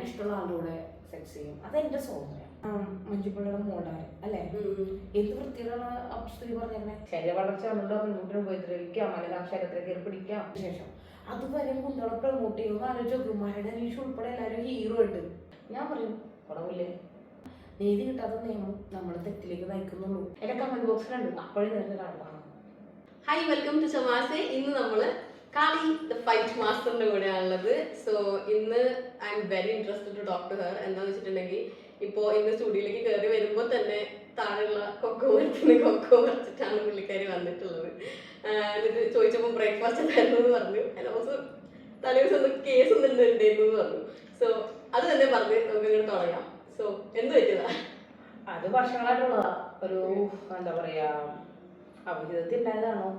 ഇഷ്ടമുള്ള ആളുടെ കൂടെ സെക്സ് ചെയ്യും. അതെന്റെ സ്വാതന്ത്ര്യം. മഞ്ജുപിള്ളയുടെ മോളാണ് അല്ലേ? എന്ത് വൃത്തികളാണ് സ്ത്രീ പറഞ്ഞേ? ശരീര വളർച്ച മുന്നോട്ട് ഉപദ്രവിക്കാം, അല്ലെങ്കിൽ ആ ശരീരത്തിൽ കയറി പിടിക്കാം. ശേഷം അതുവരെ കുട്ടികളെ പ്രൊമോട്ട് ചെയ്യുന്ന ആലോചിക്കുമാരുടെ അനീഷ് ഉൾപ്പെടെ എല്ലാവരും ഹീറോ ഉണ്ട്. ഞാൻ പറയും കുടവില്ലേ, നീതി കിട്ടാത്ത നിയമം നമ്മളെ തെറ്റിലേക്ക് നയിക്കുന്നുള്ളൂ. എന്റെ കമന്റ് ബോക്സിലുണ്ട് അപ്പോഴും നേരത്തെ ഒരാളാണ്. ഹായ്, വെൽക്കം ടു ചമാസെ. ഇന്ന് നമ്മള് കാളി ദ ഫൈറ്റ് മാസ്റ്ററിന്റെ കൂടെയാണുള്ളത്. സോ ഇന്ന് I am very interested to talk to her. എന്താന്ന് വെച്ചിട്ടുണ്ടെങ്കിൽ ഇപ്പോ ഇന്ന് സ്റ്റുഡിയോയിലേക്ക് കയറി വരുമ്പോൾ തന്നെ താഴെയുള്ള കൊക്കോ വരച്ചിട്ടാണ് പുള്ളിക്കാരി വന്നിട്ടുള്ളത്. എന്നിട്ട് ചോദിച്ചപ്പോൾ ബ്രേക്ക്ഫാസ്റ്റ് ഉണ്ടായിരുന്നു എന്ന് പറഞ്ഞു. ഓൾസോ തലേദിവസം കേസ് ഉണ്ടായിരുന്നു എന്ന് പറഞ്ഞു. സോ അത് തന്നെ പറഞ്ഞ് നമുക്ക് ഇങ്ങനെ തുടങ്ങാം. സോ എന്ത് പറ്റിയതാ? അത് വർഷങ്ങളായിട്ടുള്ളതാ. ഒരു എന്താ പറയാ, അവിഹിതത്തിൽ ഉണ്ടായതാണോ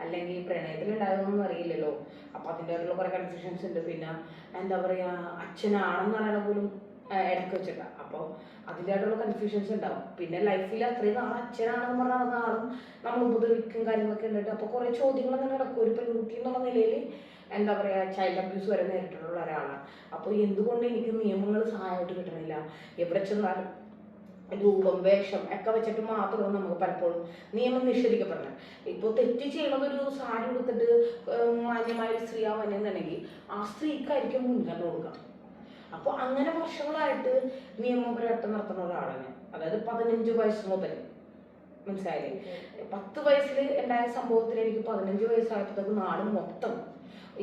അല്ലെങ്കിൽ പ്രണയത്തിൽ ഉണ്ടായതൊന്നും അറിയില്ലല്ലോ. അപ്പൊ അതിൻ്റെതായിട്ടുള്ള കുറെ കൺഫ്യൂഷൻസ് ഉണ്ട്. പിന്നെ എന്താ പറയാ, അച്ഛനാണെന്ന് പറയണ പോലും ഇടയ്ക്ക് വെച്ചിട്ടാ. അപ്പോൾ അതിൻ്റെതായിട്ടുള്ള കൺഫ്യൂഷൻസ് ഉണ്ടാവും. പിന്നെ ലൈഫിൽ അത്രയും നാൾ അച്ഛനാണെന്ന് പറഞ്ഞ ആളും നമ്മൾ ഉപദ്രവിക്കും കാര്യങ്ങളൊക്കെ ഉണ്ട്. അപ്പോൾ കുറെ ചോദ്യങ്ങൾ അങ്ങനെ നടക്കും. ഒരു പെൺകുട്ടി എന്നുള്ള നിലയിൽ എന്താ പറയാ, ചൈൽഡ് അബ്യൂസ് വരെ നേരിട്ടുള്ള ഒരാളാണ്. അപ്പോൾ എന്തുകൊണ്ട് എനിക്ക് നിയമങ്ങൾ സഹായമായിട്ട് കിട്ടണില്ല? എവിടെ ചെന്നാലും രൂപം വേഷം ഒക്കെ വെച്ചിട്ട് മാത്രമേ നമുക്ക് പലപ്പോഴും നിയമം നിഷേധിക്കപ്പെടണം. ഇപ്പോൾ തെറ്റ് ചെയ്യണത് ഒരു സാരി കൊടുത്തിട്ട് മാന്യമായ ഒരു സ്ത്രീ ആവാനെന്നുണ്ടെങ്കിൽ ആ സ്ത്രീക്കായിരിക്കും മുൻഗണന കൊടുക്കണം. അപ്പോൾ അങ്ങനെ വർഷങ്ങളായിട്ട് നിയമപരമായിട്ട് നടത്തുന്ന ഒരാളാണ്. അതായത് 15 വയസ്സ് മുതൽ, മനസ്സിലായില്ലേ? 10 വയസ്സിൽ ഉണ്ടായ സംഭവത്തിൽ എനിക്ക് 15 വയസ്സായപ്പോഴത്തേക്ക് നാട് മൊത്തം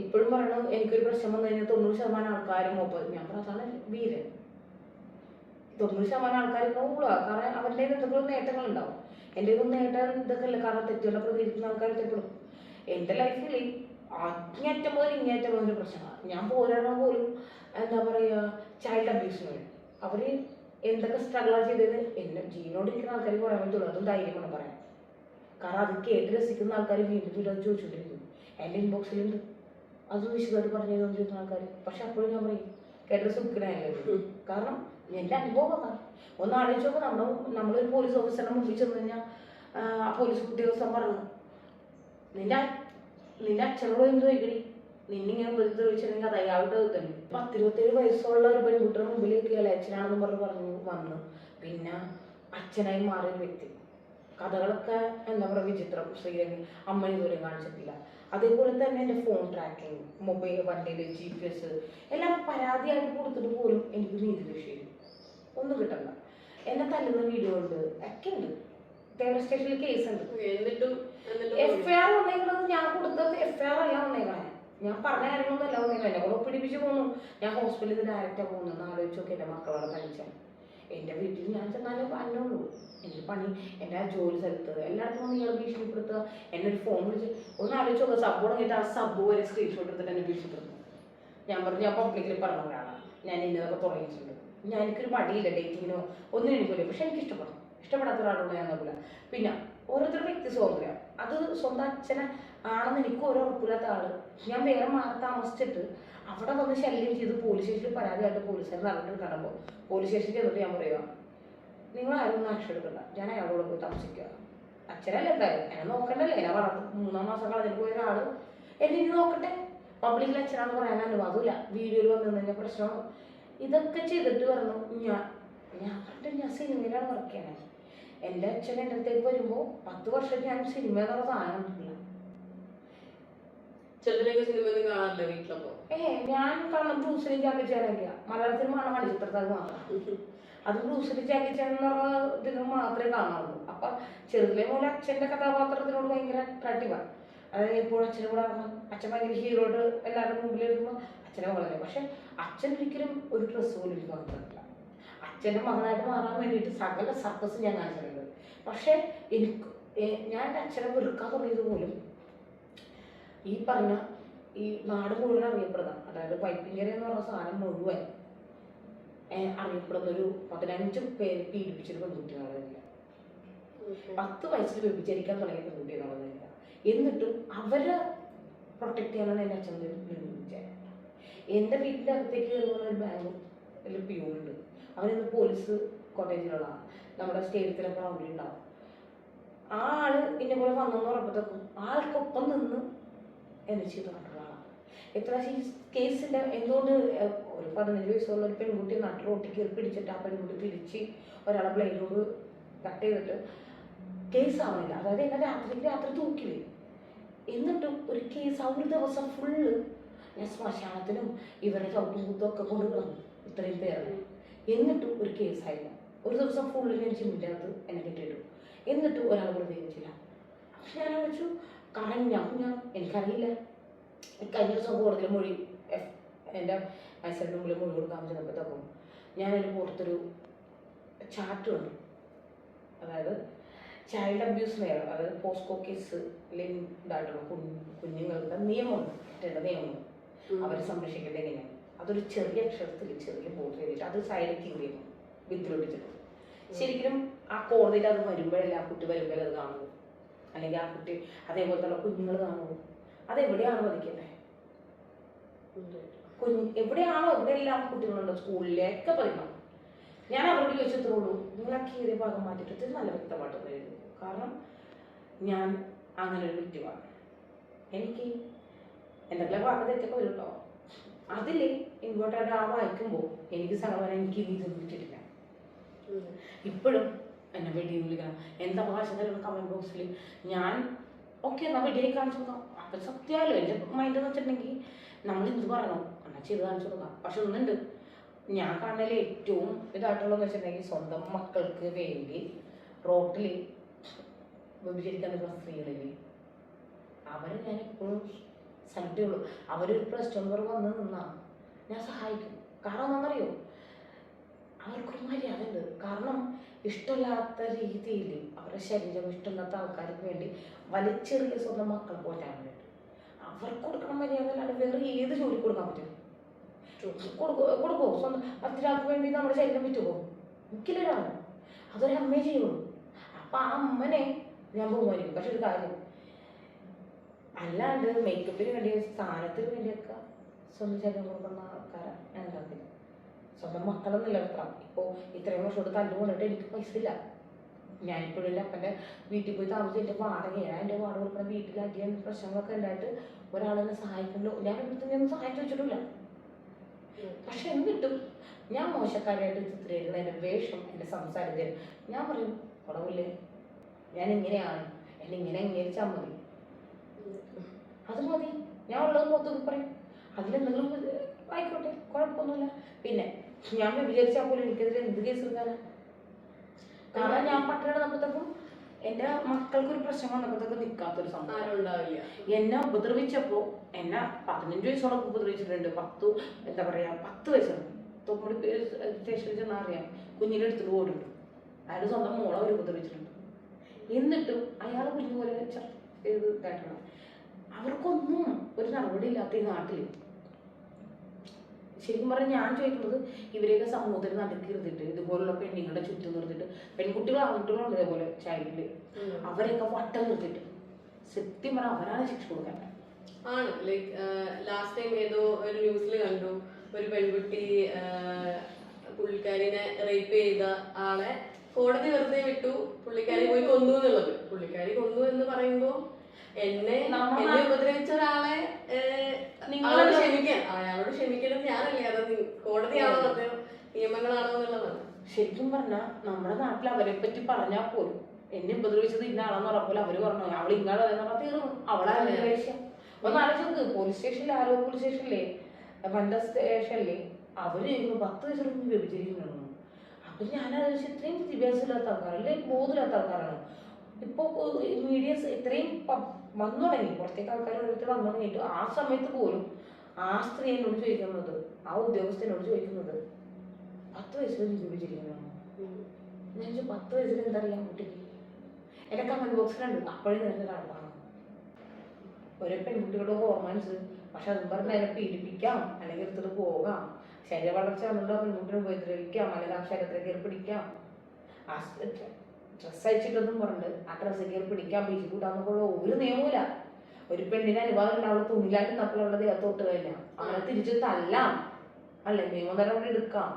ഇപ്പോഴും പറയണത്, എനിക്കൊരു പ്രശ്നം വന്നു കഴിഞ്ഞാൽ 90% ആൾക്കാരും ഞാൻ അതാണ് വീരൻ. 90% ആൾക്കാർക്ക് ഊളാ. കാരണം അവരുടെ എന്തെങ്കിലും നേട്ടങ്ങൾ ഉണ്ടാവും. എൻ്റെ ഇതൊന്നും നേട്ടം ഇതൊക്കെ അല്ല. കാരണം തെറ്റുകളെ പ്രതികരിക്കുന്ന ആൾക്കാർ എത്തപ്പെടും. എൻ്റെ ലൈഫിൽ അങ്ങേറ്റം മുതൽ ഇങ്ങേറ്റം മുതൽ പ്രശ്നമാണ്. ഞാൻ പോരാടണ പോലും എന്താ പറയുക, ചൈൽഡ് അബ്യൂസിന് വേണ്ടി. അവർ എന്തൊക്കെ സ്ട്രഗിളാണ് ചെയ്തത് എന്നെ ജീവനോടിരിക്കുന്ന ആൾക്കാർക്ക് പറയാൻ പറ്റുള്ളൂ. അതും ധൈര്യമാണ് പറയാൻ. കാരണം അത് കേട്ട് രസിക്കുന്ന ആൾക്കാർ വീണ്ടും വീണ്ടും അത് ചോദിച്ചുകൊണ്ടിരിക്കും. എൻ്റെ ഇൻബോക്സിലുണ്ട് അത് വിശദമായിട്ട് പറഞ്ഞു തന്നുകൊണ്ടിരിക്കുന്ന ആൾക്കാർ. പക്ഷെ അപ്പോഴും ഞാൻ പറയും കേട്ട് സുഖിക്കണായിരുന്നു. കാരണം എൻ്റെ അനുഭവം അതാണ്. ഒന്ന് ആലോചിച്ച് നോക്കുക, നമ്മളൊരു പോലീസ് ഓഫീസറിനെ മുമ്പിൽ ചെന്ന് കഴിഞ്ഞാൽ ആ പോലീസ് ഉദ്യോഗസ്ഥൻ പറഞ്ഞു, നിന്റെ അച്ഛനോട് എന്ത് ചോദിക്കണി, നിന്നിങ്ങനെ ചോദിച്ചിട്ടുണ്ടെങ്കിൽ അത് അയാളുടെ തന്നെ. 10-27 വയസ്സുള്ള ഒരു പെൺകുട്ടിയുടെ മുമ്പിലേക്ക് അച്ഛനാണെന്ന് പറഞ്ഞു വന്ന് പിന്നെ അച്ഛനായി മാറിയ വ്യക്തി. കഥകളൊക്കെ എന്താ പറയുക വിചിത്രം. ശ്രീരംഗി അമ്മ ഇതുവരെ കാണിച്ചിട്ടില്ല. അതേപോലെ തന്നെ എൻ്റെ ഫോൺ ട്രാക്കിങ്, മൊബൈൽ, വണ്ടിയിൽ GPS എല്ലാം പരാതിയായിട്ട് കൊടുത്തിട്ട് പോലും എനിക്ക് നീതി ലക്ഷ്യം ഒന്നും കിട്ടണ്ട. എന്നെ തല്ലുന്ന വീഡിയോ ഉണ്ട്, ഒക്കെ ഉണ്ട്. തേവര സ്റ്റേഷനിൽ കേസ് ഉണ്ട്. FIR വന്നേക്കുന്നത് ഞാൻ കൊടുത്തത് FIR അല്ല വന്നേക്കണേ. ഞാൻ പറഞ്ഞ കാര്യങ്ങളൊന്നും അല്ല വന്നേക്കണം. എന്നെ കൂടെ പിടിപ്പിച്ച് പോകുന്നു. ഞാൻ ഹോസ്പിറ്റലിൽ ഡയറക്റ്റാണ് പോകുന്നത്. ആലോചിച്ച് നോക്കി എൻ്റെ മക്കളോടെ തനിച്ചാൽ എൻ്റെ വീട്ടിൽ ഞാൻ ചെന്നാലും അന്നുള്ളൂ. എൻ്റെ പണി, എൻ്റെ ആ ജോലി സ്ഥലത്ത് എല്ലായിടത്തും വന്ന് ഇയാൾ ഭീഷണിപ്പെടുത്തുക. എന്നെ ഒരു ഫോൺ വിളിച്ച് ഒന്ന് ആലോചിച്ച് നോക്കുക. സബ്ബ് തുടങ്ങിയിട്ട് ആ സബ്ബ് വരെ സ്ക്രീൻഷോട്ട് എടുത്തിട്ട് എന്നെ ഭീഷണിപ്പെടുത്തുന്നു. ഞാൻ പറഞ്ഞു ഞാൻ പബ്ലിക്കിൽ പറഞ്ഞ ഒരാളാണ്, ഞാൻ ഇന്നതൊക്കെ തുടങ്ങിയിട്ടുണ്ട്. ഞാൻ എനിക്കൊരു മടിയില്ല ഡേറ്റിങ്ങിനോ ഒന്നും എനിക്കില്ല. പക്ഷെ എനിക്ക് ഇഷ്ടപ്പെടാത്ത ഒരാളോട് ഞാൻ നോക്കില്ല. പിന്നെ ഓരോരുത്തരുടെ വ്യക്തി സ്വാതന്ത്ര്യം. അത് സ്വന്തം അച്ഛനെ ആണെന്ന് എനിക്ക് ഓരോ ഉറപ്പില്ലാത്ത ആള് ഞാൻ വേറെ മാറി താമസിച്ചിട്ട് അവിടെ വന്ന് ശല്യം ചെയ്ത് പോലീസ് സ്റ്റേഷനിൽ പരാതിയായിട്ട് പോലീസുകാർ നടന്നിട്ട് കാണുമ്പോൾ പോലീസ് സ്റ്റേഷനിൽ ചെന്നിട്ട് ഞാൻ പറയുക, നിങ്ങൾ ആരും ഒന്നും ആക്ഷൻ എടുക്കണ്ട, ഞാൻ അയാളോട് പോയി താമസിക്കുക. അച്ഛനല്ല എന്തായാലും എന്നെ നോക്കണ്ടല്ലേ. എന്നെ വളർത്ത് 3 മാസം കളഞ്ഞിട്ട് പോയ ഒരാള് എന്നെ ഇനി നോക്കട്ടെ. പബ്ലിക്കിൽ അച്ഛനാണെന്ന് പറയാൻ അനുവാദമില്ല. വീഡിയോയിൽ വന്നു കഴിഞ്ഞാൽ പ്രശ്നമാണ്. ഇതൊക്കെ ചെയ്തിട്ട് പറഞ്ഞു ഞാൻ സിനിമയിലാണ് വർക്ക് ചെയ്യണേ. എൻ്റെ അച്ഛൻ എൻ്റെ അടുത്തേക്ക് വരുമ്പോൾ 10 വർഷം ഞാൻ സിനിമ എന്നുള്ള സാധനം കണ്ടിട്ടില്ല. ഞാൻ കാണുന്ന ബ്രൂസിലി ജാക്കി ചാനൊക്കെയാ. മലയാള സിനിമ കാണാൻ മണിച്ചിത്രത്താൽ മാത്രം. അത് ബ്രൂസിലി ജാക്കി ചാൻ എന്നുള്ള ഇതിന് മാത്രമേ കാണാറുള്ളൂ. അപ്പൊ ചെറുതിലെ പോലെ അച്ഛൻ്റെ കഥാപാത്രത്തിനോട് ഭയങ്കര അട്രാക്റ്റീവാണ്. അതായത് എപ്പോഴും അച്ഛനും കൂടെ അച്ഛൻ ഭയങ്കര ഹീറോയോട് എല്ലാവരുടെ മുമ്പിൽ എഴുതുമ്പോൾ അച്ഛനെ വളരെ. പക്ഷെ അച്ഛൻ ഒരിക്കലും ഒരു ഡ്രസ്സ് പോലും എനിക്ക് വാങ്ങിച്ചിട്ടില്ല. അച്ഛൻ്റെ മകനായിട്ട് മാറാൻ വേണ്ടിയിട്ട് സകല സർക്കസ് ഞാൻ കാണിച്ചിട്ടുണ്ട്. പക്ഷെ ഞാൻ എൻ്റെ അച്ഛനെ വെറുക്കാൻ തുടങ്ങിയത് പോലും ഈ പറഞ്ഞ ഈ നാട് മുഴുവൻ അറിയപ്പെടുന്ന, അതായത് പൈപ്പിങ്കര എന്ന് പറഞ്ഞ സാധനം മുഴുവൻ അറിയപ്പെടുന്ന ഒരു 15 പേര് പീഡിപ്പിച്ചൊരു പെൺകുട്ടികളാണില്ല. 10 വയസ്സിൽ വ്യഭിചരിക്കാൻ തുടങ്ങിയ പെൺകുട്ടികളാണെന്നില്ല. എന്നിട്ടും അവരെ പ്രൊട്ടക്ട് ചെയ്യാനാണ് എൻ്റെ അച്ഛൻ വിളിച്ചത്. എൻ്റെ വീട്ടിൻ്റെ അകത്തേക്ക് കയറുന്ന ഒരു ബാങ്ക് പ്യൂണുണ്ട്. അവനിന്ന് പോലീസ് കോട്ടേജിലുള്ള നമ്മുടെ സ്റ്റേഡിയത്തിലൊക്കെ റൗണ്ടിൽ ഉണ്ടാവും. ആ ആള് ഇന്നെ പോലെ വന്നെന്ന് ഉറപ്പത്തേക്കും ആൾക്കൊപ്പം നിന്ന് എന്നെ ചെയ്ത് കണ്ടുള്ള ആളാണ്. എത്ര കേസിന്റെ എന്തുകൊണ്ട് ഒരു 15 വയസ്സുള്ള ഒരു പെൺകുട്ടി നാട്ടിൽ റോട്ടിൽ കയറി പിടിച്ചിട്ട് ആ പെൺകുട്ടി തിരിച്ച് ഒരാളെ ബ്ലേഡോട് കട്ട് ചെയ്തിട്ട് കേസ് ആവുന്നില്ല. അതായത് എന്നെ രാത്രി തൂക്കില്. എന്നിട്ടും ഒരു കേസ് ആ ഒരു ദിവസം ഫുള്ള് ഞാൻ ശ്മശാനത്തിനും ഇവരെ ചവിട്ടും കുത്തും ഒക്കെ കൊണ്ട് കളഞ്ഞു ഇത്രയും പേരെ. എന്നിട്ടും ഒരു കേസായില്ല. ഒരു ദിവസം ഫുള്ള് ഞാൻ ജിമ്മിനകത്ത് എന്നെ കിട്ടിയിട്ടു. എന്നിട്ടും ഒരാൾ പ്രതികരിച്ചില്ല. പക്ഷെ ഞാൻ വിളിച്ചു ഞാൻ എനിക്കറിയില്ല. കഴിഞ്ഞ ദിവസം കോടതിയിൽ മൊഴി എൻ്റെ മത്സരത്തിന് മുമ്പിൽ മൊഴി കൊടുക്കാൻ ചെന്നപ്പോഴത്തേക്കും ഞാനതിന് പുറത്തൊരു ചാർട്ട് കണ്ടു. അതായത് ചൈൽഡ് അബ്യൂസ് നിയമം, അതായത് പോസ്കോ കേസ് ഇതായിട്ടുള്ള കുഞ്ഞുങ്ങളുടെ നിയമമുണ്ട്, നിയമം അവരെ സംരക്ഷിക്കേണ്ടത് എങ്ങനെയാണ്. അതൊരു ചെറിയ അക്ഷരത്തിൽ ചെറിയ ബോർഡ് എഴുതിയിട്ട് അത് സൈഡിൽ കീറിയും വിത്തിലൊട്ടിച്ചിട്ട് ശരിക്കും ആ കോടതിയിൽ അത് വരുമ്പോഴല്ലേ ആ കുട്ടി വരുമ്പോഴേ അത് കാണുള്ളൂ, അല്ലെങ്കിൽ ആ കുട്ടി അതേപോലത്തെ കുഞ്ഞുങ്ങൾ കാണുള്ളൂ. അതെവിടെയാണ് വധിക്കേണ്ടത്? എവിടെയാണോ എവിടെയെല്ലാം കുട്ടികളുണ്ടോ സ്കൂളിലേക്ക് പതിക്കണം. ഞാൻ അവരോട് ചോദിച്ചത്രേ നിങ്ങൾ ആ കീറിയ ഭാഗം മാറ്റിയിട്ട് നല്ല വ്യക്തമായിട്ടൊന്ന് എഴുതും. കാരണം ഞാൻ അങ്ങനെ ഒരു വ്യക്തിമാണ്. എനിക്ക് എന്തെങ്കിലും വാക്ക് തെറ്റൊക്കെ വരും കേട്ടോ. അതിൽ ഇങ്ങോട്ട് ആ വായിക്കുമ്പോൾ എനിക്ക് സങ്കടം. എനിക്ക് ഇനി ഇത് വിളിച്ചിട്ടില്ല. ഇപ്പോഴും എന്നെ വെടി വിളിക്കണം. എന്താ ഭാഷ തരുന്ന കമന്റ് ബോക്സിൽ ഞാൻ ഓക്കെ എന്നാൽ വെടിയായി കാണിച്ചു കൊടുക്കാം. അപ്പം സത്യമല്ലോ എൻ്റെ മൈൻഡ് എന്ന് വെച്ചിട്ടുണ്ടെങ്കിൽ നമ്മൾ എന്ത് പറയണം എന്നാൽ ചെയ്ത് കാണിച്ചു കൊടുക്കാം. പക്ഷെ ഒന്നുണ്ട്, ഞാൻ കാണുന്നതിൽ ഏറ്റവും ഇതായിട്ടുള്ളതെന്ന് വെച്ചിട്ടുണ്ടെങ്കിൽ സ്വന്തം മക്കൾക്ക് വേണ്ടി റോട്ടിൽ വ്യഭിചരിക്കാൻ നിൽക്കുന്ന സ്ത്രീകളില്ലേ, അവരെ ഞാൻ എപ്പോഴും സല്യൂട്ട് ചെയ്യുള്ളൂ. അവരൊരു പ്രശ്നം വന്ന് നിന്നാൽ ഞാൻ സഹായിക്കും. കാരണം എന്താണെന്നറിയോ, അവർക്കൊരു മര്യാദ ഉണ്ട്. കാരണം ഇഷ്ടമില്ലാത്ത രീതിയിൽ അവരുടെ ശരീരം ഇഷ്ടമില്ലാത്ത ആൾക്കാർക്ക് വേണ്ടി വലിച്ചെറിയ സ്വന്തം മക്കളെ പോറ്റാൻ വേണ്ടി അവർക്ക് കൊടുക്കണം മര്യാദ. അല്ലാതെ വേറെ ഏത് ജോലി കൊടുക്കാൻ പറ്റും? കൊടുക്കുമോ? സ്വന്തം മറ്റൊരാൾക്ക് വേണ്ടി നമ്മുടെ ശരീരം വിറ്റുപോകും? ഒരിക്കലും. അതൊരു അമ്മയെ ചെയ്യുള്ളൂ. അപ്പം ആ അമ്മനെ ഞാൻ ബഹുമാനിക്കും. പക്ഷെ ഒരു കാര്യം, അല്ലാണ്ട് മേക്കപ്പിന് വേണ്ടി സ്ഥാനത്തിന് വേണ്ടിയൊക്കെ സ്വന്തം ശരീരം കൊടുക്കുന്ന ആൾക്കാരാണ് ഞാൻ ഉണ്ടാക്കില്ല. സ്വന്തം മക്കളെ നിലനിർത്തണം. ഇപ്പോൾ ഇത്രയും വർഷത്തോട് തല്ലുകൊണ്ടിട്ട് എനിക്ക് പൈസ ഇല്ല. ഞാനിപ്പോഴും എൻ്റെ അപ്പൻ്റെ വീട്ടിൽ പോയി താമസിച്ച് എൻ്റെ വാടകയാണ്. എൻ്റെ വാടക കൊടുക്കുന്ന വീട്ടിൽ അടിയാൻ പ്രശ്നങ്ങളൊക്കെ ഉണ്ടായിട്ട് ഒരാളെന്നെ സഹായിക്കുമല്ലോ. ഞാൻ ഇവിടുത്തെ ഒന്നും സഹായിച്ചു വെച്ചിട്ടില്ല. പക്ഷെ എന്നിട്ടും ഞാൻ മോശക്കാരായിട്ട് ചിത്രീകരിക്കുന്ന എൻ്റെ വേഷം, എൻ്റെ സംസാരത്തിൽ ഞാൻ പറയും കുടവില്ലേ, ഞാൻ ഇങ്ങനെയാണ്, എന്നെ ഇങ്ങനെ അംഗീകരിച്ചാൽ മതി, അത് മതി. ഞാൻ ഉള്ളത് മൊത്തത്തിൽ പറയും. അതിലെന്തെങ്കിലും ആയിക്കോട്ടെ, കുഴപ്പമൊന്നുമില്ല. പിന്നെ ഞാൻ വിചാരിച്ചാൽ പോലും എനിക്കെതിരെ എന്ത് കേസ് എടുക്കാനാ? കാരണം ഞാൻ പട്ടണ നടന്നപ്പോഴത്തേക്കും എൻ്റെ മക്കൾക്കൊരു പ്രശ്നം വന്നപ്പോഴത്തേക്കും നിൽക്കാത്തൊരു സംഭവം ഉണ്ടാവില്ല. എന്നെ ഉപദ്രവിച്ചപ്പോൾ എന്നെ 15 വയസ്സോളം ഉപദ്രവിച്ചിട്ടുണ്ട്. 10 വയസ്സാണ്. തൊമ്മടി സ്റ്റേഷനിൽ ചെന്നാൽ അറിയാം, കുഞ്ഞിൻ്റെ അടുത്ത് ഓടുണ്ട്. അയാൾ സ്വന്തം മോളെ അവർ ഉപദ്രവിച്ചിട്ടുണ്ട്. എന്നിട്ടും അയാൾ കുഞ്ഞു പോലെ ഇതായിട്ടാണ്. അവർക്കൊന്നും ഒരു നടപടി ഇല്ലാത്ത ഈ നാട്ടിൽ. ശരിക്കും പറഞ്ഞാൽ ഞാൻ ചോദിക്കുന്നത്, ഇവരെയൊക്കെ സമൂഹത്തിൽ നടുക്കിരുത്തിട്ട് ഇതുപോലുള്ള പെണ്ണുങ്ങളുടെ ചുറ്റും നിർത്തിയിട്ട്, പെൺകുട്ടികൾ ആൺകുട്ടികളുണ്ട് ഇതേപോലെ ചൈൽഡില്, അവരെയൊക്കെ വട്ടം നിർത്തിയിട്ട് സത്യം പറഞ്ഞാൽ അവരാണ് ശിക്ഷ കൊടുക്കാൻ ആണ്. ലൈക്ക് ലാസ്റ്റ് ടൈം ഏതോ ഒരു ന്യൂസിൽ കണ്ടു, ഒരു പെൺകുട്ടി പുള്ളിക്കാരിനെ റേപ്പ് ചെയ്ത ആളെ കോടതി വെറുതെ വിട്ടു, പുള്ളിക്കാരി പോയി കൊന്നു എന്നുള്ളത്. പുള്ളിക്കാരി കൊന്നു എന്ന് പറയുമ്പോ എന്നെ ഉപദ്രവിച്ച ഒരാളെ അയാളോട് ക്ഷമിക്കേണ്ടത് ഞാനല്ലേ, അത് കോടതിയാണോ അതോ നിയമങ്ങളാണോ എന്നുള്ളതാണ്. ശരിക്കും പറഞ്ഞാൽ നമ്മുടെ നാട്ടിൽ അവരെ പറ്റി പറഞ്ഞാൽ പോലും എന്നെ ഉപദ്രവിച്ചത് ഇന്ന ആളെന്ന് പറഞ്ഞപ്പോൾ അവര് പറഞ്ഞു അവൾ ഇങ്ങാളെന്ന് പറഞ്ഞാൽ തീർന്നു. അവളാണ് ദേഷ്യം. ഒന്ന് ആലോചിച്ചത്, പോലീസ് സ്റ്റേഷനിലെ ആരോ പോലീസ് സ്റ്റേഷനിലെ പണ്ട സ്റ്റേഷനിലെ അവര് 10 വയസ്സും വ്യഭിചരിക്കുന്നു. അപ്പൊ ഞാനാലോചിച്ച് ഇത്രയും വിദ്യാഭ്യാസമില്ലാത്ത ആൾക്കാരല്ലേ, ബോധമില്ലാത്ത ആൾക്കാരാണ് ഇപ്പോൾ മീഡിയസ് ഇത്രയും വന്നു തുടങ്ങി. പുറത്തേക്ക് ആൾക്കാർ ഓരോരുത്തർ വന്നു തുടങ്ങിയിട്ട് ആ സമയത്ത് പോലും ആ സ്ത്രീ എന്നോട് ചോദിക്കുന്നത്, ആ ഉദ്യോഗസ്ഥനോട് ചോദിക്കുന്നത് 10 വയസ്സിൽ ജീവിച്ചിരിക്കുന്നതാണ്. ഞാൻ 10 വയസ്സിൽ എന്തറിയാം കുട്ടിക്ക്? എൻ്റെ കമന്റ് ബോക്സിലുണ്ട് അപ്പോഴും നിനക്ക് കാണാം ഓരോ പെൺകുട്ടികളുടെ ഹോർമോൺസ്. പക്ഷെ അതും പറഞ്ഞാൽ അതിനെ പീഡിപ്പിക്കാം, അല്ലെങ്കിൽ എടുത്തിട്ട് പോകാം, ശരീര വളർച്ച വന്നിട്ട് പെൺകുട്ടിനെ ഉപദ്രവിക്കാം, അല്ലെങ്കിൽ ആ ശരീരത്തിൽ കയറി പിടിക്കാം, ആ ഡ്രസ്സ് അയച്ചിട്ടൊന്നും പറഞ്ഞിട്ട് ആ ഡ്രസ്സ് കയറി പിടിക്കാം, ബീച്ച് കൂട്ടാന്നൊക്കെയുള്ള ഒരു നിയമമില്ല. ഒരു പെണ്ണിന് അനുവാദം ഉണ്ടാവുള്ള തുണിലായിട്ട് തപ്പിലുള്ള ദേഹത്തോട്ട് കഴിഞ്ഞാൽ അവനെ തിരിച്ച് തല്ലാം, അല്ലെ നിയമം തരം അവിടെ എടുക്കാം.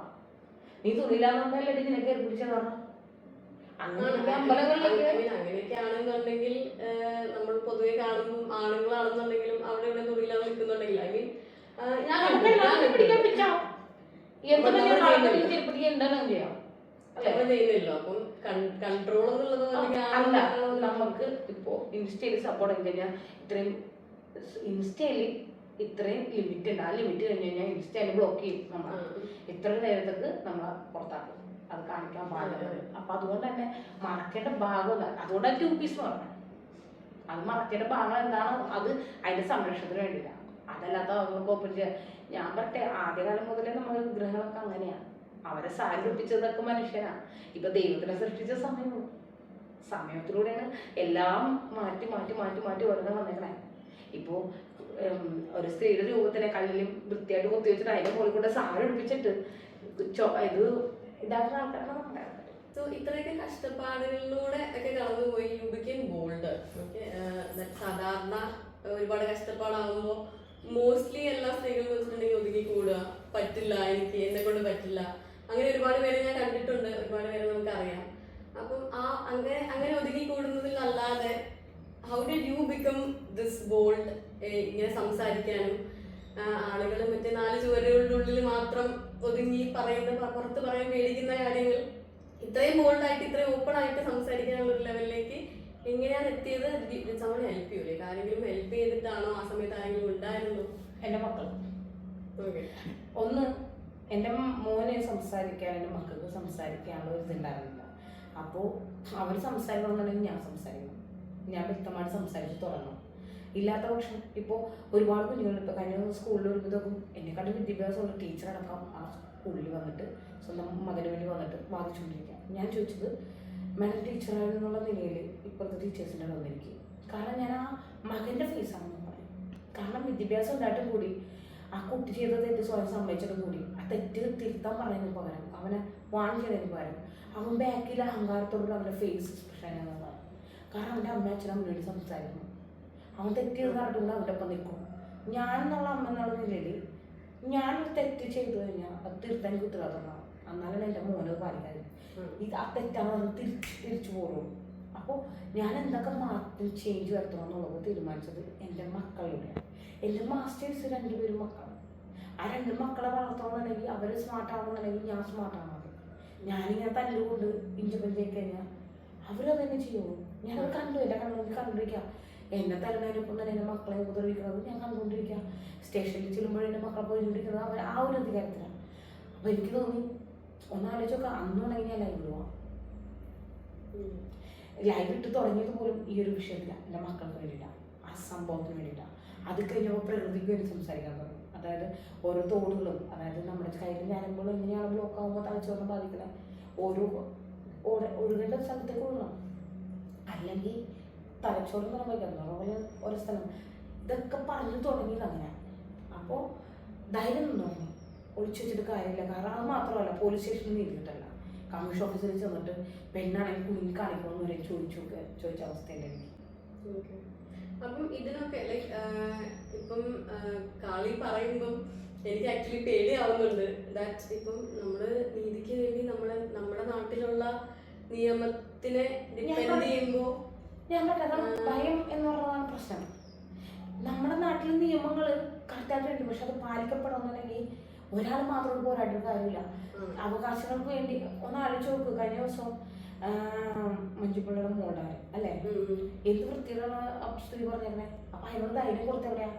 നീ തുണിയില്ലാന്നല്ലേ നിനക്ക് കയറി പിടിച്ചെന്ന് പറഞ്ഞു. അങ്ങനെയൊക്കെ അമ്പലങ്ങളിലൊക്കെ അങ്ങനെയൊക്കെ ആണെന്നുണ്ടെങ്കിൽ നമ്മൾ പൊതുവെ കാണുമ്പോൾ ആണുങ്ങളാണെന്നുണ്ടെങ്കിലും അവിടെ ഇവിടെ തൊഴിലാതെ നിൽക്കുന്നുണ്ടെങ്കിൽ ഐ മീൻ പിടിക്കാൻ പറ്റാം. തിരുപ്പതി എന്താണ് ചെയ്യാം ചെയ്യുന്നില്ലോ. അപ്പം കൺട്രോൾ എന്നുള്ളത് അല്ല, നമുക്ക് ഇപ്പോ ഇൻസ്റ്റയിൽ സപ്പോർട്ട് ചെയ്ത് കഴിഞ്ഞാൽ ഇത്രയും ഇൻസ്റ്റയിൽ ഇത്രയും ലിമിറ്റ് ഉണ്ട്. ആ ലിമിറ്റ് കഴിഞ്ഞ് കഴിഞ്ഞാൽ ഇൻസ്റ്റയിൽ ബ്ലോക്ക് ചെയ്യും. നമ്മൾ ഇത്ര നേരത്തേക്ക് നമ്മളെ പുറത്താക്കും, അത് കാണിക്കാൻ പാടില്ല. അപ്പൊ അതുകൊണ്ട് തന്നെ മറക്കേണ്ട ഭാഗം അതുകൊണ്ടാണ് 2 പീസ് എന്ന് പറഞ്ഞത്. അത് മറക്കേണ്ട ഭാഗം എന്താണ്, അത് അതിന്റെ സംരക്ഷണത്തിന് വേണ്ടിയില്ല. അതല്ലാത്ത അവർക്ക് ഓപ്പൺ ചെയ്യാം. ഞാൻ പറട്ടെ, ആദ്യകാലം മുതലേ നമ്മുടെ വിഗ്രഹങ്ങളൊക്കെ അങ്ങനെയാണ്. അവരെ സാരി ഒപ്പിച്ചതൊക്കെ മനുഷ്യനാണ്. ഇപ്പൊ ദൈവത്തിനെ സൃഷ്ടിച്ച സമയത്തിലൂടെയാണ് എല്ലാം മാറ്റി മാറ്റി മാറ്റി മാറ്റി ഓരോന്ന് വന്നേക്കണേ. ഇപ്പോ ഒരു സ്ത്രീയുടെ രൂപത്തിനെ കല്ലിലും വൃത്തിയായിട്ട് കൊത്തി വെച്ചിട്ട് അതിന്റെ മുകളിൽ കൂടെ സാരി ഒപ്പിച്ചിട്ട് ഇത് ഇതാക്കുന്ന ആൾക്കാരാണ് നമ്മുടെ. സോ ഇത്രയൊക്കെ കഷ്ടപ്പാടുകളിലൂടെ ഒക്കെ കടന്നുപോയി യു ബിക്കേം ബോൾഡ്. ഓക്കെ, സാധാരണ ഒരുപാട് കഷ്ടപ്പാടാകുമ്പോൾ മോസ്റ്റ്ലി എല്ലാ സ്ത്രീകളും വെച്ചിട്ടുണ്ടെങ്കിൽ ഒതുങ്ങി കൂടുക, പറ്റില്ല, എനിക്ക് എന്നെ കൊണ്ട് പറ്റില്ല. അങ്ങനെ ഒരുപാട് പേരെ ഞാൻ കണ്ടിട്ടുണ്ട്, ഒരുപാട് പേരെ നമുക്കറിയാം. അപ്പം അങ്ങനെ ഒതുങ്ങി കൂടുന്നതിൽ അല്ലാതെ how did you become this bold? ഇങ്ങനെ സംസാരിക്കാനും ആളുകൾ മറ്റേ 4 ചുവരുകളുടെ ഉള്ളിൽ മാത്രം ഒതുങ്ങി പുറത്ത് പറയാൻ പേടിക്കുന്ന കാര്യങ്ങൾ ഇത്രയും ബോൾഡായിട്ട് ഇത്രയും ഓപ്പൺ ആയിട്ട് സംസാരിക്കാനുള്ള ഒരു ലെവലിലേക്ക് എങ്ങനെയാണ് എത്തിയത്? നമ്മൾ ഹെൽപ്പ് ചെയ്യൂലേ? ആരെങ്കിലും ഹെൽപ്പ് ചെയ്തിട്ടാണോ? ആ സമയത്ത് ആരെങ്കിലും ഉണ്ടായിരുന്നു? എൻ്റെ മക്കൾ. ഒന്ന്, എൻ്റെ മോനെ സംസാരിക്കാൻ, എൻ്റെ മക്കൾക്ക് സംസാരിക്കാനുള്ള ഒരു ഇതുണ്ടായിരുന്നില്ല. അപ്പോൾ അവർ സംസാരിക്കണമെന്നുണ്ടെങ്കിൽ ഞാൻ സംസാരിക്കണം, ഞാൻ വ്യക്തമായിട്ട് സംസാരിച്ച് തുടങ്ങണം. ഇല്ലാത്ത പക്ഷം ഇപ്പോൾ ഒരുപാട് കുഞ്ഞുങ്ങളുണ്ട്. ഇപ്പോൾ കഴിഞ്ഞ സ്കൂളിൽ വരുമ്പോഴത്തേക്കും എന്നെക്കാട്ടും വിദ്യാഭ്യാസമുള്ള ടീച്ചറടക്കം ആ സ്കൂളിൽ വന്നിട്ട് സ്വന്തം മകന് വേണ്ടി വന്നിട്ട് വാദിച്ചുകൊണ്ടിരിക്കുക. ഞാൻ ചോദിച്ചത്, മാഡം ടീച്ചറാണെന്നുള്ള നിലയിൽ ഇപ്പോഴത്തെ ടീച്ചേഴ്സിൻ്റെ വന്നിരിക്കും. കാരണം ഞാൻ ആ മകൻ്റെ ഫേസാണെന്ന് പറയും. കാരണം വിദ്യാഭ്യാസം ഉണ്ടായിട്ടും കൂടി ആ കുട്ടി ചെയ്ത തെറ്റ് സ്വയം സമ്മതിച്ചിട്ടും കൂടി ആ തെറ്റ് തിരുത്താൻ പറയുന്നതിന് പകരം, അവനെ വാൺ ചെയ്യുന്നതിന് പകരം അവൻ ബാക്കിൽ അഹങ്കാരത്തോടുള്ള അവൻ്റെ ഫേസ് എക്സ്പ്രഷൻ എന്നതാണ്. കാരണം അവൻ്റെ അമ്മ അച്ഛനും വേണ്ടി സംസാരിക്കുന്നു. അവൻ തെറ്റ് ചെയ്ത് പറഞ്ഞിട്ടുകൊണ്ട് അവൻ്റെ ഒപ്പം നിൽക്കും. ഞാനെന്നുള്ള അമ്മ എന്നുള്ള നിലയിൽ ഞാനൊരു തെറ്റ് ചെയ്തു കഴിഞ്ഞാൽ അത് തിരുത്താൻ കുത്തിരാത്തതാണ്. എന്നാലാണ് എൻ്റെ മോനത് പാലിക്കാറ്. ഇത് ആ തെറ്റാണ് അത് തിരിച്ചു പോകുള്ളൂ. അപ്പോൾ ഞാൻ എന്തൊക്കെ മാറ്റം ചേഞ്ച് വരുത്തണം എന്നുള്ളത് തീരുമാനിച്ചത് എൻ്റെ മക്കളിലൂടെയാണ്. എൻ്റെ മാസ്റ്റേഴ്സ് 2 പേരും മക്കളാണ്. ആ 2 മക്കളെ വളർത്തണമെന്നുണ്ടെങ്കിൽ അവർ സ്മാർട്ട് ആവണമെന്നുണ്ടെങ്കിൽ ഞാൻ സ്മാർട്ടാണ്. ഞാനിങ്ങനെ തല്ലുകൊണ്ട് ഇഞ്ചപ്പഞ്ചായി കഴിഞ്ഞാൽ അവരത് തന്നെ ചെയ്യുള്ളൂ. ഞാനത് കണ്ടു, എൻ്റെ കണ്ണുകൊണ്ട് കണ്ടുപിടിക്കാം. എന്നെ തലനൊപ്പം തന്നെ എൻ്റെ മക്കളെ ഉപദ്രവിക്കുന്നത് ഞാൻ കണ്ടുകൊണ്ടിരിക്കുക. സ്റ്റേഷനിൽ ചെല്ലുമ്പോഴും എൻ്റെ മക്കളെ പോയിക്കൊണ്ടിരിക്കുന്നത് അവർ ആ ഒരു അധികാരത്തിലാണ്. അപ്പോൾ എനിക്ക് തോന്നി, ഒന്നാലോചിച്ചൊക്കെ അന്നുണ്ടെങ്കിൽ ഞാൻ ലൈവ് പോവാം. ലൈവ് ഇട്ട് തുടങ്ങിയത് പോലും ഈ ഒരു വിഷയത്തിലാണ്, എൻ്റെ മക്കൾക്ക് വേണ്ടിയിട്ടാണ്, ആ സംഭവത്തിന് വേണ്ടിയിട്ടാണ്. അത് കഴിഞ്ഞപ്പോൾ പ്രകൃതിക്ക് വേണ്ടി സംസാരിക്കാൻ തുടങ്ങി. അതായത് ഓരോ തോടുകളും, അതായത് നമ്മുടെ കയ്യിൽ ഞാനുമ്പോൾ എങ്ങനെയാണ് ബ്ലോക്ക് ആകുമ്പോൾ തലച്ചോറിനെ ബാധിക്കുന്നത്, ഓരോ ഒഴുകേണ്ട സ്ഥലത്തേക്ക് ഒഴുകണം, അല്ലെങ്കിൽ തലച്ചോറിന് സംഭവിക്കാം അതുപോലെ ഓരോ സ്ഥലം. ഇതൊക്കെ പറഞ്ഞു തുടങ്ങിയത് അങ്ങനെ. അപ്പോൾ ധൈര്യം നിന്നോളണം, ഒളിച്ചു വെച്ചിട്ട് കാര്യമില്ല. കാരണം അത് മാത്രമല്ല, പോലീസ് സ്റ്റേഷനിൽ നീതി കിട്ടല്ല. കമ്മീഷൻ ഓഫീസിൽ ചെന്നിട്ട് പെണ്ണാണെങ്കിൽ കുഞ്ഞിൽ കാണിക്കണമെന്ന് വരെ ചോദിച്ച അവസ്ഥയുണ്ട് എനിക്ക്. അപ്പം ഇതിനൊക്കെ ലൈക്ക് ഇപ്പം കാളി പറയുമ്പം എനിക്ക് ആക്ച്വലി പേടിയാവുന്നുണ്ട്. ദാറ്റ് ഇപ്പം നമ്മള് നീതിക്ക് വേണ്ടി നമ്മുടെ നാട്ടിലുള്ള നിയമത്തിനെ ഡിപ്പെൻഡ് ചെയ്യുമ്പോൾ ഞാൻ പറഞ്ഞത് ഭയം എന്ന് പറയുന്നതാണ് പ്രശ്നം. നമ്മുടെ നാട്ടിലെ നിയമങ്ങൾ കറക്റ്റായിട്ടുണ്ട്, പക്ഷെ അത് പാലിക്കപ്പെടണമെന്നുണ്ടെങ്കിൽ ഒരാൾ മാത്രം പോരാട്ടൊരു കാര്യമില്ല. അവകാശങ്ങൾക്ക് വേണ്ടി ഒന്ന് ആലോചിച്ച് നോക്ക്. കഴിഞ്ഞ ദിവസം മഞ്ജുപിള്ളയുടെ മോളാണ് അല്ലേ, എന്ത് വൃത്തികളാണ് സ്ത്രീ പറഞ്ഞേക്കണേ. അപ്പൊ അതിനോട് ധൈര്യം കൊടുത്തെവിടെയാ?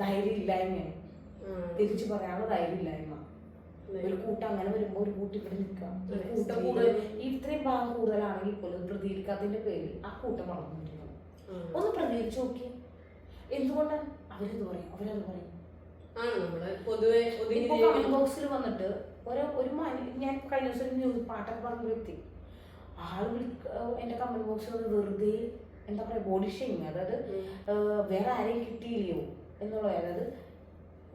ധൈര്യം ഇല്ലായ്മയാണ്, തിരിച്ചു പറയാനുള്ള ധൈര്യം ഇല്ലായ്മ. ഒരു കൂട്ടം അങ്ങനെ വരുമ്പോ ഒരു കൂട്ടം ഇവിടെ നിൽക്കാം. കൂട്ടം കൂടുതൽ, ഇത്രയും ഭാഗം കൂടുതലാണെങ്കിൽ പോലും പ്രതികരിക്കാത്തതിന്റെ പേരിൽ ആ കൂട്ടം വളർന്നുകൊണ്ടിരിക്കണം. ഒന്ന് പ്രതികരിച്ചു നോക്കി. എന്തുകൊണ്ട് അവരത് പറയും, അവരത് പറയും. ഇപ്പൊ കമന്റ് ബോക്സിൽ വന്നിട്ട് ഞാൻ കഴിഞ്ഞ ദിവസം ന്യൂസ് പാട്ടൊക്കെ പറഞ്ഞ വ്യക്തി ആള് എന്റെ കമന്റ് ബോക്സിൽ വന്ന് വെറുതെ എന്താ പറയാ ബോഡി ഷെയിമിങ്, അതായത് വേറെ ആരെയും കിട്ടിയില്ലയോ എന്നുള്ളത്. അതായത്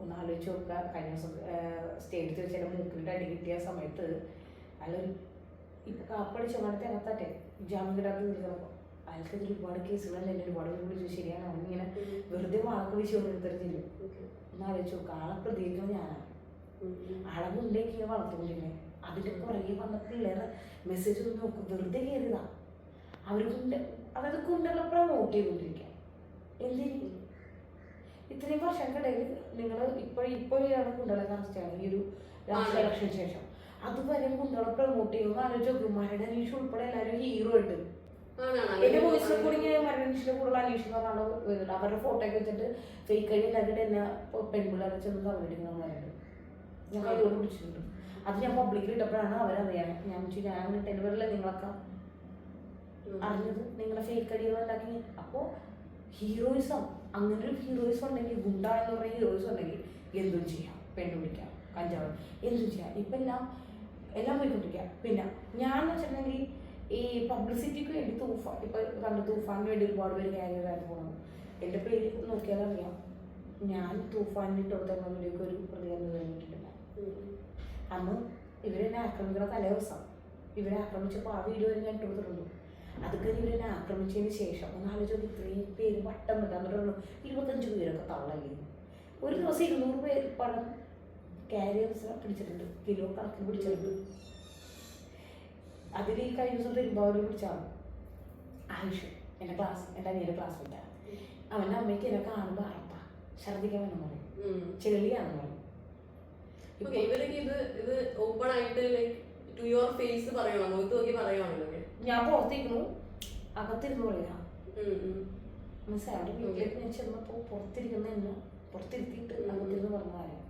ഒന്ന് ആലോചിച്ച് നോക്കുക, കഴിഞ്ഞ ദിവസം സ്റ്റേജിൽ വെച്ച് എൻ്റെ മൂക്കിലിട്ട് അടി കിട്ടിയ സമയത്ത് അയാളൊരു ഇപ്പൊ കാപ്പടിച്ച മരത്തെ അകത്താട്ടെ ജാമ്യം കിട്ടാത്ത നിൽക്കുന്നപ്പോൾ അയാൾക്കെതിരെ ഒരുപാട് കേസുകളുണ്ട്. എന്നെ ഒരുപാട് വിളിച്ചു. ശരിയാണ്, അവനിങ്ങനെ വെറുതെ വാക്ക് വീശി കൊണ്ടിരുത്തരുന്നില്ല. ഒന്ന് ആലോചിച്ച് നോക്കുക, ആളെ പ്രതികരിക്കുന്നത് ഞാനാണ്. ആളെ മുന്നേക്ക് വളർത്തുകൊണ്ടിരുന്നത്. അതിന്റെ പുറകെ വന്ന പിള്ളേരെ മെസ്സേജ് ഒന്ന് നോക്കും, വെറുതെ കയറിയതാ. അവർ അതായത് കുണ്ടകളെ പ്രമോട്ട് ചെയ്തുകൊണ്ടിരിക്കുക. എന്തിന് ഇത്രയും വർഷങ്ങൾക്കിടയിൽ നിങ്ങൾ ഇപ്പോഴാണ് കുണ്ടകളെ കാണിച്ചാണ് ഈ ഒരു രാഷ്ട്രീയ ഇലക്ഷന് ശേഷം. അതുവരെ കുണ്ടകളെ പ്രമോട്ട് ചെയ്യുന്ന ആലോചിച്ച് നോക്കും. മരട് അനീഷ് ഉൾപ്പെടെ എല്ലാവരും ഹീറോ ഉണ്ട്. എന്റെ വോയിസിൽ കൂടി മരണീഷിന്റെ കൂടുതൽ അനീഷ് എന്ന് പറഞ്ഞാൽ വരുന്നുണ്ട്. അവരുടെ ഫോട്ടോ ഒക്കെ വെച്ചിട്ട് ഫേക്ക് ഐഡി ഉണ്ടാക്കിയിട്ട് എന്നെ പെൺപിള്ളേരെ ചെന്ന് കവലിടുന്നവരുണ്ട്. ഞാൻ കൈയോട് പിടിച്ചിട്ടുണ്ട്. അത് ഞാൻ പബ്ലിക്കിൽ ഇട്ടപ്പോഴാണ് അവരറിയാൻ. ഞാൻ എന്റെ പേരിലെ നിങ്ങളൊക്കെ അറിഞ്ഞത് നിങ്ങളെ ഫേക്ക് ഐഡികൾ ഉണ്ടാക്കി. അപ്പോൾ ഹീറോയിസം, അങ്ങനെ ഒരു ഹീറോയിസം ഉണ്ടെങ്കിൽ, ഗുണ്ട എന്ന് പറയുന്ന ഹീറോയിസം ഉണ്ടെങ്കിൽ എന്തും ചെയ്യാം. പെണ്ണുപിടിക്കാം, കഞ്ചാവ്, എന്തും ചെയ്യാം. ഇപ്പം എല്ലാം പോയിക്കൊണ്ടിരിക്കുക. പിന്നെ ഞാൻ വെച്ചിട്ടുണ്ടെങ്കിൽ ഈ പബ്ലിസിറ്റിക്ക് വേണ്ടി തൂഫാനിന് വേണ്ടി ഒരുപാട് പേര് ക്യാരിയറായിട്ട് പോകണം. എൻ്റെ പേര് നോക്കിയാൽ അറിയാം. ഞാൻ തൂഫാനിന് ഇട്ടുകൊടുത്ത വീഡിയോക്ക് ഒരു പ്രതികരണം കഴിഞ്ഞിട്ടില്ല. അന്ന് ഇവരെന്നെ ആക്രമിക്കുന്ന തലേദിവസം ഇവരെ ആക്രമിച്ചപ്പോൾ ആ വീഡിയോ ഞാൻ ഇട്ടുകൊടുത്തിട്ടുണ്ട്. അത് കഴിഞ്ഞ് ഇവരെന്നെ ആക്രമിച്ചതിന് ശേഷം ഒന്ന് ആലോചിച്ച് ഇത്രയും പേര് വട്ടം എന്നിട്ട് 25 പേരൊക്കെ തള്ളല്ലേ. ഒരു ദിവസം 200 പേര് പണം ക്യാരിയേഴ്സ് പിടിച്ചിട്ടുണ്ട്, കിലോ കണക്കിന് പിടിച്ചിട്ടുണ്ട്. അതിൽ ഈ കഴിഞ്ഞ ദിവസം പെരുമ്പാവൂർ പിടിച്ചാണ് ആയുഷ്, എൻ്റെ അനിയൻ്റെ ക്ലാസ്മേറ്റാണ്. അവൻ്റെ അമ്മയ്ക്ക് എന്നെ കാണുമ്പോൾ അറപ്പാ, ഛർദ്ദിക്കാൻ വേണം പറയും, ചെളിയാണെന്ന് പറയും. ഞാൻ പുറത്തേക്കുന്നു, അകത്തിരുന്ന് പറയാ. മനസ്സിലായി. വീട്ടിലേക്ക് ഞാൻ ചെന്നപ്പോ പുറത്തിരിക്കുന്ന എന്നെ പുറത്തിരുത്തിയിട്ട് അകത്തിരുന്ന് പറഞ്ഞ കാര്യം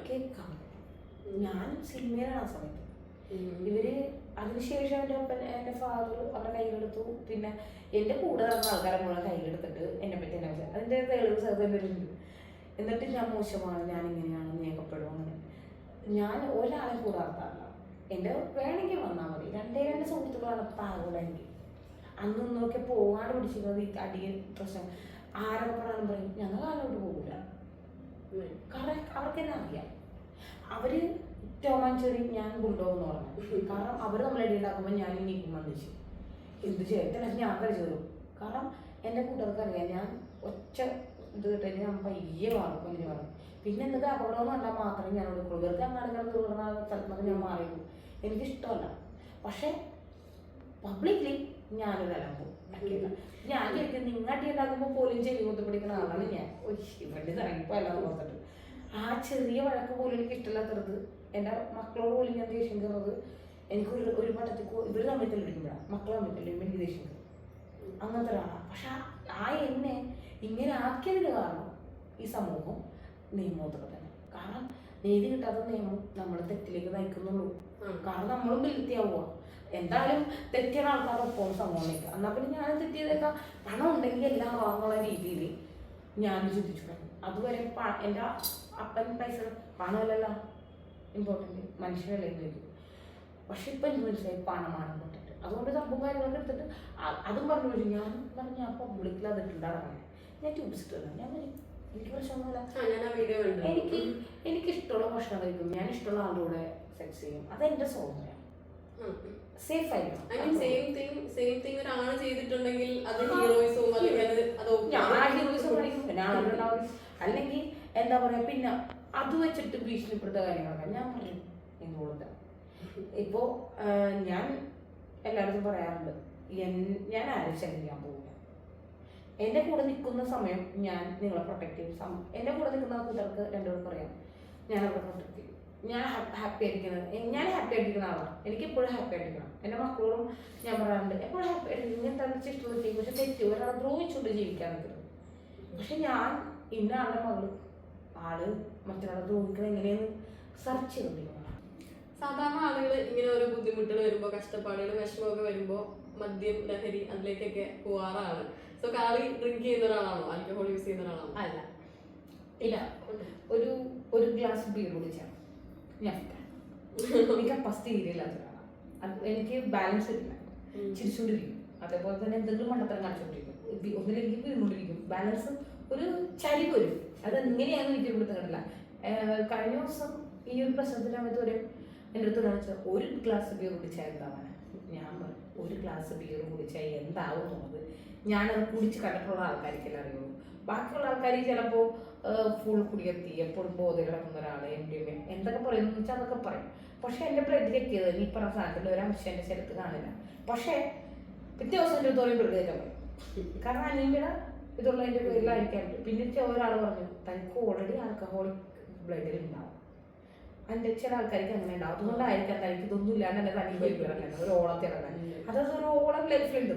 കേൾക്കാൻ. ഞാൻ സിനിമയിലാണ് ആ സമയത്ത്. ഇവര് അതിനുശേഷം എൻ്റെ ഫാദർ അവരുടെ കയ്യിലെടുത്തു. പിന്നെ എൻ്റെ കൂടെ നടന്ന ആൾക്കാരെ മുഴുവൻ കയ്യിലെടുത്തിട്ട് എന്നെ പറ്റി എന്നെ വെച്ചാൽ അതിൻ്റെ തെളിവ് സഹോദരനുണ്ട്. എന്നിട്ട് ഞാൻ മോശമാണ്, ഞാൻ ഇങ്ങനെയാണ്, നീക്കപ്പെടും. അങ്ങനെ ഞാൻ ഒരാളെ കൂടെ നടത്താറില്ല. എൻ്റെ വേണമെങ്കിൽ വന്നാൽ മതി. രണ്ട് സുഹൃത്തുക്കളാണ് പാകുള്ള എനിക്ക്. അന്നൊക്കെ പോകാണ്ട് പിടിച്ചിരുന്നത് ഈ അടിയൻ പ്രശ്നം. ആരൊക്കെ പറയാനും പറയും ഞങ്ങൾ കാലോട്ട് പോകില്ല. കാരണം അവർക്ക് തന്നെ അറിയാം. അവര് ടോമാഞ്ചേരി ഞാൻ കൊണ്ടുപോകുന്നു പറഞ്ഞു. കാരണം അവർ നമ്മളടി ഉണ്ടാക്കുമ്പോൾ ഞാൻ നീക്കും വന്നിച്ചു എന്ത് ചെയ്യത്തില്ല, ഞാൻ കഴിച്ചു തരും. കാരണം എൻ്റെ കൂട്ടുകാർക്ക് അറിയാം ഞാൻ ഒറ്റ ഇത് കിട്ടും, ഞാൻ പയ്യെ മാറും, വലിയ മാറും. പിന്നെ എന്തൊക്കെ അപകടം കണ്ടാൽ മാത്രമേ ഞാൻ കൊടുക്കുള്ളൂ. വെറുതെ അങ്ങാടുകൾ ദൂർന്ന സ്ഥലത്തൊക്കെ ഞാൻ മാറിയുള്ളൂ. എനിക്കിഷ്ടമല്ല. പക്ഷെ പബ്ലിക്ലി ഞാനൊരു അലമ്പും ഉണ്ടാക്കിയില്ല. ഞാൻ ചോദിക്കും നിങ്ങൾ അടി ഉണ്ടാക്കുമ്പോൾ പോലും ചെവി കൊത്ത് പിടിക്കുന്ന ആളാണ് ഞാൻ. ഇവരുടെ ഇറങ്ങിപ്പോ അല്ലാന്ന് ഓർത്തിട്ട് ആ ചെറിയ വഴക്ക് പോലും എനിക്ക് ഇഷ്ടമില്ലാത്തത്. എൻ്റെ മക്കളോട് പോലും ഞാൻ ദേഷ്യം കയറുന്നത് എനിക്ക് ഒരു പട്ടത്തിൽ ഇവർ തമ്മിൽ തെളിയിക്കുമ്പോഴാണ്. മക്കൾ തമ്മിൽ തെളിയുമ്പോൾ എനിക്ക് ദേഷ്യം കയറും. അങ്ങനത്തെ ഒരാളാണ്. പക്ഷെ ആ എന്നെ ഇങ്ങനെ ആക്കിയതിന് കാരണം ഈ സമൂഹം നിയമമൊക്കെ തന്നെ. കാരണം നീതി കിട്ടാത്ത നിയമം നമ്മൾ തെറ്റിലേക്ക് നയിക്കുന്നുള്ളൂ. കാരണം നമ്മളും വൃത്തിയാവുക. എന്തായാലും തെറ്റിയ ആൾക്കാരൊപ്പം സമൂഹം നയിക്കുക. എന്നാൽ പിന്നെ ഞാൻ തെറ്റിയതേക്കാം. പണം ഉണ്ടെങ്കിൽ എല്ലാം ആവാന്നുള്ള രീതിയിൽ ഞാൻ ചിന്തിച്ചു കഴിഞ്ഞു. അതുവരെ എൻ്റെ അപ്പൻ പൈസ പണമല്ലല്ല ഇമ്പോർട്ടൻറ്റ്, മനുഷ്യരല്ലേ ചോദിക്കും. പക്ഷെ ഇപ്പം എനിക്ക് മനസ്സിലായി പണമാണ് ഇമ്പോർട്ടൻറ്റ്. അതുകൊണ്ട് സംഭവം കാര്യങ്ങളൊക്കെ എടുത്തിട്ട് അതും പറഞ്ഞു പോയി. ഞാൻ പറഞ്ഞു ഞാൻ പബ്ലിക്കിൽ അതിട്ടുണ്ടാകണം. ഞാൻ ട്യൂബിസ്റ്റ് ഞാൻ എനിക്ക് പ്രശ്നമൊന്നുമില്ല. എനിക്കിഷ്ടമുള്ള ഭക്ഷണം കഴിക്കും, ഞാൻ ഇഷ്ടമുള്ള ആളുടെ കൂടെ സെക്സ് ചെയ്യും. അതെന്റെ സ്വാതന്ത്ര്യം. സേഫ് ആയിരിക്കും. അല്ലെങ്കിൽ എന്താ പറയാ, പിന്നെ അത് വെച്ചിട്ട് ഭീഷണിപ്പെടുത്ത കാര്യങ്ങളൊക്കെ ഞാൻ പറയും എന്തുകൊണ്ടാ. ഇപ്പോ ഞാൻ എല്ലായിടത്തും പറയാറുണ്ട് ഞാൻ ആരും ശല്യം പോകില്ല. എൻ്റെ കൂടെ നിൽക്കുന്ന സമയം ഞാൻ നിങ്ങളെ പ്രൊട്ടക്ട് ചെയ്യും. എൻ്റെ കൂടെ നിൽക്കുന്ന കൂട്ടർക്ക് രണ്ടുപേരും പറയാം ഞാൻ അവിടെ പ്രൊട്ടക്ട് ചെയ്യും. ഞാൻ ഹാപ്പി ആയിരിക്കുന്ന ആളാണ്. എനിക്ക് എപ്പോഴും ഹാപ്പി ആയിരിക്കണം. എൻ്റെ മക്കളോടും ഞാൻ പറയാറുണ്ട് എപ്പോഴും ഹാപ്പി ആയിരിക്കും. ഇങ്ങനത്തെ ഇഷ്ടമുള്ള ചെയ്യും. പക്ഷെ തെറ്റ് ഒരാളെ ദ്രോഹിച്ചുകൊണ്ട് ജീവിക്കാൻ നിൽക്കുന്നത്. പക്ഷെ ഞാൻ ഇന്ന ആളുടെ മകള് മറ്റൊരാളെ ദ്രോഹിക്കുന്നത് എങ്ങനെയെന്ന് സെർച്ച് ചെയ്തിരിക്കണം. സാധാരണ ആളുകൾ ഇങ്ങനെ ഓരോ ബുദ്ധിമുട്ടുകൾ വരുമ്പോൾ, കഷ്ടപ്പാടുകൾ, വിഷമമൊക്കെ വരുമ്പോൾ മദ്യം, ലഹരി അതിലേക്കൊക്കെ പോവാറാണ്. സോ കാളി ഡ്രിങ്ക് ചെയ്യുന്ന ഒരാളാണോ, ആൽക്കഹോൾ യൂസ് ചെയ്യുന്ന ഒരാളാണോ? അല്ല, ഇല്ല. ഒരു ഗ്ലാസ് ബീർ കുടിച്ചാൽ ഞാൻ എനിക്ക് ഫസ്റ്റ് രീതിയില്ലാത്ത ഒരാളാണ്. എനിക്ക് ബാലൻസ് ഇല്ല, ചിരിച്ചുകൊണ്ടിരിക്കും. അതേപോലെ തന്നെ എന്തെങ്കിലും മണ്ടത്തരം കാണിച്ചുകൊണ്ടിരിക്കും. ഒന്നിലേക്ക് വീണുകൊണ്ടിരിക്കും. ബാലൻസ് ഒരു ചരി വരും. അതെങ്ങനെയാണെന്ന് എനിക്ക് ഇവിടുത്തെ കണ്ടില്ല. കഴിഞ്ഞ ദിവസം ഈ ഒരു പ്രശ്നത്തിൻ്റെ സമയത്ത് എൻ്റെ അടുത്ത് കാണിച്ചാൽ ഒരു ഗ്ലാസ് ബീർ കുടിച്ചാൽ എന്താവാൻ. ഞാൻ പറഞ്ഞു ഒരു ഗ്ലാസ് ബീർ കുടിച്ചാൽ എന്താവും തോന്നുന്നത്. ഞാനത് കുടിച്ച് കണ്ടിട്ടുള്ള ആൾക്കാർക്കെല്ലാം അറിയുള്ളൂ. ബാക്കിയുള്ള ആൾക്കാർ ചിലപ്പോൾ ഫുൾ കുടിയെത്തി എപ്പോഴും ബോധം കിടക്കുന്ന ഒരാൾ MDMA എന്തൊക്കെ പറയുന്നു വെച്ചാൽ അതൊക്കെ പറയും. പക്ഷെ എൻ്റെ ബ്ലഡ് ചെക്ക് ചെയ്തത് ഈ പറഞ്ഞ സാധനത്തിൽ ഒരു അംശം എൻ്റെ ശരീരത്ത് കാണില്ല. പക്ഷേ പിറ്റേ ദിവസം എൻ്റെ തോന്നി ബ്ലഡ് കയറ്റാൻ പറയും. കാരണം അനീമിയുടെ ഇതുള്ളതിൻ്റെ പേരിലായിരിക്കാൻ. പിന്നെ ഒരാൾ പറഞ്ഞു തനിക്ക് ഓൾറെഡി ആൽക്കഹോളിക് ബ്ലഡിൽ ഉണ്ടാവും. അതിൻ്റെ ചില ആൾക്കാർക്ക് അങ്ങനെ ഉണ്ടാവും. അതുകൊണ്ടായിരിക്കാം തനിക്ക് ഇതൊന്നും ഇല്ലാണ്ട് എൻ്റെ തനി ഒരു ഓളത്തിറങ്ങാൻ. അതൊരു ഓളം ലൈഫിലുണ്ട്.